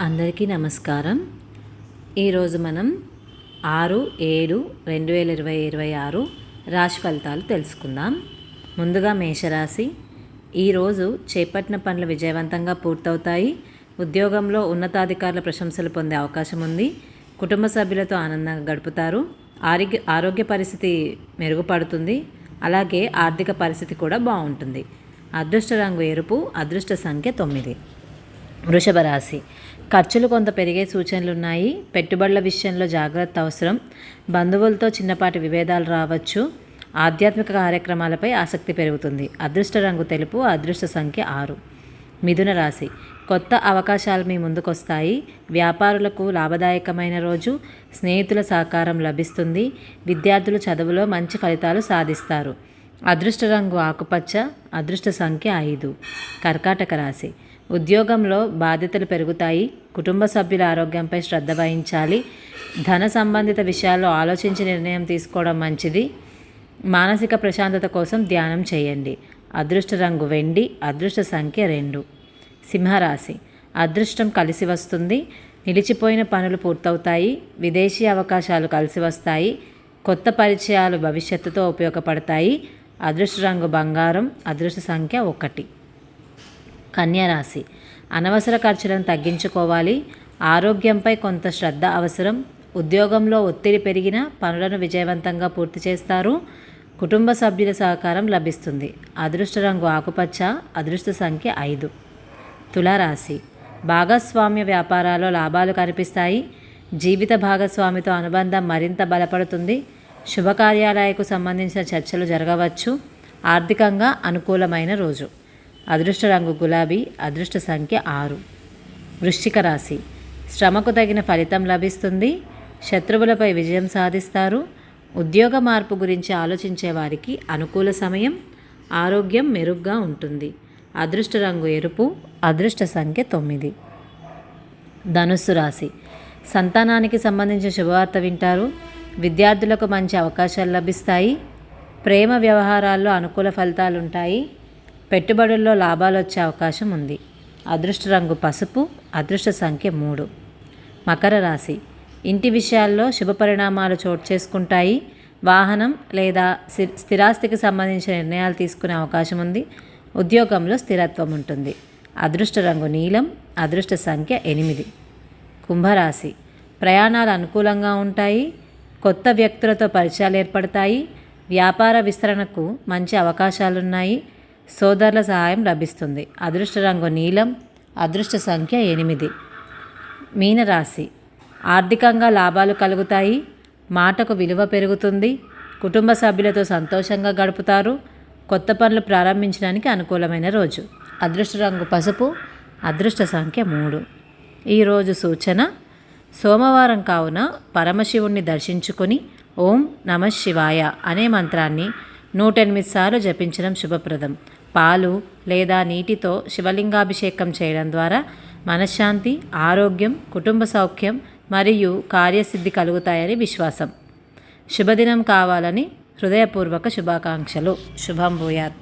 అందరికీ నమస్కారం. ఈరోజు మనం 6/7/2026 రాశి ఫలితాలు తెలుసుకుందాం. ముందుగా మేషరాశి. ఈరోజు చేపట్టిన పనులు విజయవంతంగా పూర్తవుతాయి. ఉద్యోగంలో ఉన్నతాధికారుల ప్రశంసలు పొందే అవకాశం ఉంది. కుటుంబ సభ్యులతో ఆనందంగా గడుపుతారు. ఆరోగ్య పరిస్థితి మెరుగుపడుతుంది. అలాగే ఆర్థిక పరిస్థితి కూడా బాగుంటుంది. అదృష్ట రంగు ఎరుపు. అదృష్ట సంఖ్య 9. వృషభ రాశి. ఖర్చులు కొంత పెరిగే సూచనలు ఉన్నాయి. పెట్టుబడుల విషయంలో జాగ్రత్త అవసరం. బంధువులతో చిన్నపాటి విభేదాలు రావచ్చు. ఆధ్యాత్మిక కార్యక్రమాలపై ఆసక్తి పెరుగుతుంది. అదృష్ట రంగు తెలుపు. అదృష్ట సంఖ్య 6. మిథున రాశి. కొత్త అవకాశాలు మీ ముందుకొస్తాయి. వ్యాపారులకు లాభదాయకమైన రోజు. స్నేహితుల సహకారం లభిస్తుంది. విద్యార్థులు చదువులో మంచి ఫలితాలు సాధిస్తారు. అదృష్ట రంగు ఆకుపచ్చ. అదృష్ట సంఖ్య 5. కర్కాటక రాశి. ఉద్యోగంలో బాధ్యతలు పెరుగుతాయి. కుటుంబ సభ్యుల ఆరోగ్యంపై శ్రద్ధ వహించాలి. ధన సంబంధిత విషయాల్లో ఆలోచించి నిర్ణయం తీసుకోవడం మంచిది. మానసిక ప్రశాంతత కోసం ధ్యానం చేయండి. అదృష్ట రంగు వెండి. అదృష్ట సంఖ్య 2. సింహరాశి. అదృష్టం కలిసి వస్తుంది. నిలిచిపోయిన పనులు పూర్తవుతాయి. విదేశీ అవకాశాలు కలిసి వస్తాయి. కొత్త పరిచయాలు భవిష్యత్తుతో ఉపయోగపడతాయి. అదృష్ట రంగు బంగారం. అదృష్ట సంఖ్య 1. కన్యరాశి. అనవసర ఖర్చులను తగ్గించుకోవాలి. ఆరోగ్యంపై కొంత శ్రద్ధ అవసరం. ఉద్యోగంలో ఒత్తిడి పెరిగిన పనులను విజయవంతంగా పూర్తి చేస్తారు. కుటుంబ సభ్యుల సహకారం లభిస్తుంది. అదృష్ట రంగు ఆకుపచ్చ. అదృష్ట సంఖ్య 5. తులారాశి. భాగస్వామ్య వ్యాపారాల్లో లాభాలు కనిపిస్తాయి. జీవిత భాగస్వామితో అనుబంధం మరింత బలపడుతుంది. శుభకార్యాలయాలకు సంబంధించిన చర్చలు జరగవచ్చు. ఆర్థికంగా అనుకూలమైన రోజు. అదృష్ట రంగు గులాబీ. అదృష్ట సంఖ్య 6. వృశ్చిక రాశి. శ్రమకు తగిన ఫలితం లభిస్తుంది. శత్రువులపై విజయం సాధిస్తారు. ఉద్యోగ మార్పు గురించి ఆలోచించే వారికి అనుకూల సమయం. ఆరోగ్యం మెరుగ్గా ఉంటుంది. అదృష్ట రంగు ఎరుపు. అదృష్ట సంఖ్య 9. ధనుస్సు రాశి. సంతానానికి సంబంధించిన శుభవార్త వింటారు. విద్యార్థులకు మంచి అవకాశాలు లభిస్తాయి. ప్రేమ వ్యవహారాల్లో అనుకూల ఫలితాలు ఉంటాయి. పెట్టుబడుల్లో లాభాలు వచ్చే అవకాశం ఉంది. అదృష్ట రంగు పసుపు. అదృష్ట సంఖ్య 3. మకర రాశి. ఇంటి విషయాల్లో శుభ పరిణామాలు చోటు చేసుకుంటాయి. వాహనం లేదా స్థిరాస్తికి సంబంధించిన నిర్ణయాలు తీసుకునే అవకాశం ఉంది. ఉద్యోగంలో స్థిరత్వం ఉంటుంది. అదృష్ట రంగు నీలం. అదృష్ట సంఖ్య 8. కుంభరాశి. ప్రయాణాలు అనుకూలంగా ఉంటాయి. కొత్త వ్యక్తులతో పరిచయాలు ఏర్పడతాయి. వ్యాపార విస్తరణకు మంచి అవకాశాలున్నాయి. సోదరుల సహాయం లభిస్తుంది. అదృష్ట రంగు నీలం. అదృష్ట సంఖ్య 8. మీనరాశి. ఆర్థికంగా లాభాలు కలుగుతాయి. మాటకు విలువ పెరుగుతుంది. కుటుంబ సభ్యులతో సంతోషంగా గడుపుతారు. కొత్త పనులు ప్రారంభించడానికి అనుకూలమైన రోజు. అదృష్ట రంగు పసుపు. అదృష్ట సంఖ్య 3. ఈరోజు సూచన: సోమవారం కావున పరమశివుణ్ణి దర్శించుకొని ఓం నమః శివాయ అనే మంత్రాన్ని 108 సార్లు జపించడం శుభప్రదం. పాలు లేదా నీటితో శివలింగాభిషేకం చేయడం ద్వారా మనశ్శాంతి, ఆరోగ్యం, కుటుంబ సౌఖ్యం మరియు కార్యసిద్ధి కలుగుతాయని విశ్వాసం. శుభదినం కావాలని హృదయపూర్వక శుభాకాంక్షలు. శుభం భూయాత్.